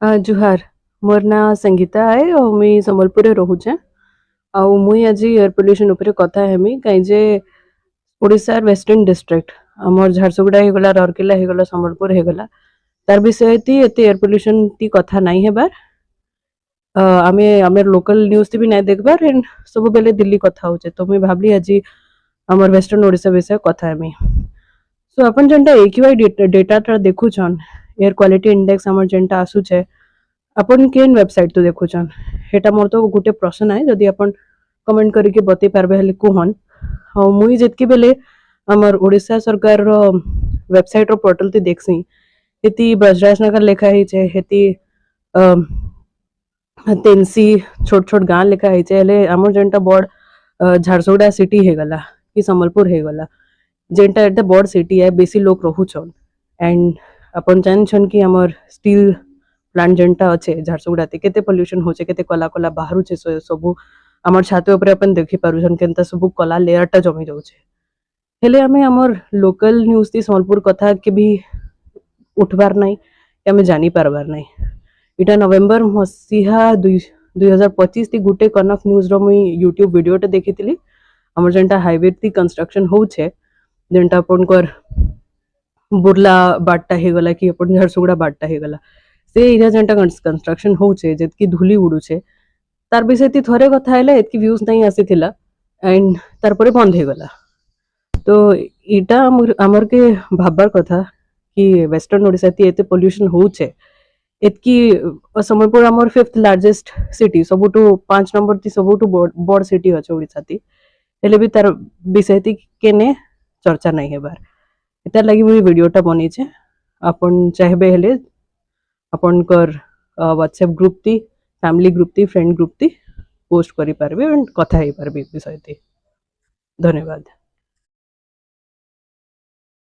जुहार मोर ना संगीता है और मुई संबलपुर रोचे आउ मुई आज एयर पोल्यूशन उपरे कथा हेमी कहीं जे ओडिशा वेस्टर्न डिस्ट्रिक्ट आमर झारसुगुड़ा हो गला राउरकेला हो गला संबलपुर हो गला तार विषय ती एते एयर पोल्यूशन ती कथा नहीं हेबार आमे आमे लोकल न्यूज़ ती भी नहीं देखबार एंड सब बेले दिल्ली कथा होचे तो मुई भाबली आज आमर वेस्टर्न ओडिशा विषय कथा हेमी सो अपन जेनटा AQI डेटा ता देखुछन एयर क्वालिटी इंडेक्स आमर जेनटा आसुचे अपन केन वेबसाइट तो देखुछन हेटा मोर तो गुटे प्रश्न है जदि अपन कमेंट करके बतई पारबे हले कुहन हाउ मुई जेतकी बेले हमर ओडिशा सरकार रो वेबसाइट रो पोर्टल ते देखसी हेती ब्रजराजनगर लिखा है छे हेती तेनसी छोट छोट गां लिखा है छे हले हमर जेनटा बड़ झारसुगुड़ा सिटी हे गला कि संबलपुर हे गला जेनटा एटा बड़ सिटी है बेसी लोग रहुछन एंड अपन जानछन कि हमर स्टील प्लांट जेनटा अच्छे झारसुगुड़ाते केते पोल्यूशन होचे केते कला कला बाहरु छे सबु हमर छाते ऊपर अपन देखि पारुछन केनता सबु कला लेयरटा जमी जाउछे हेले हमें हमर लोकल न्यूज़ ती संबलपुर कथा के भी उठबार नहीं हमें जानी पारबार नहीं इटा नवेम्बर मसीहा 2025 ती गुटे कनक न्यूज़ रो मुई यूट्यूब वीडियोटा देखिथिली हमर जेनटा हाईवे ती कंस्ट्रक्शन होउछे जेनटा अपन कर बुर्ला बाटटा हे गला कि अपन झारसुगुड़ा बाटटा हे गला से एरिया जेनटा कंस्ट्रक्शन होउछे जेतकी धूली उडुछे तार विषय ती थोरे कथा हेले एतकी व्यूज नहीं आसीथिला एंड तार परे बंद हे गला तो इटा हमर के भाबबार कथा कि वेस्टर्न ओडिशा ती एते पोल्यूशन होउछे एतकी संबलपुर हमर 5th लार्जेस्ट सिटी सबुटू 5 नंबर ती सबुटू बड़ सिटी अछि ओडिशा ती हेले भी तार विषय ती केने चर्चा नहीं हेबार इतार लागि मुई वीडियोटा बनी छे अपन चाहबे हेले अपन कर व्हाट्सएप ग्रुप ती फैमिली ग्रुप ती फ्रेंड ग्रुप ती पोस्ट करि पारबे एंड कथा हे पारबे विषय ती धन्यवाद।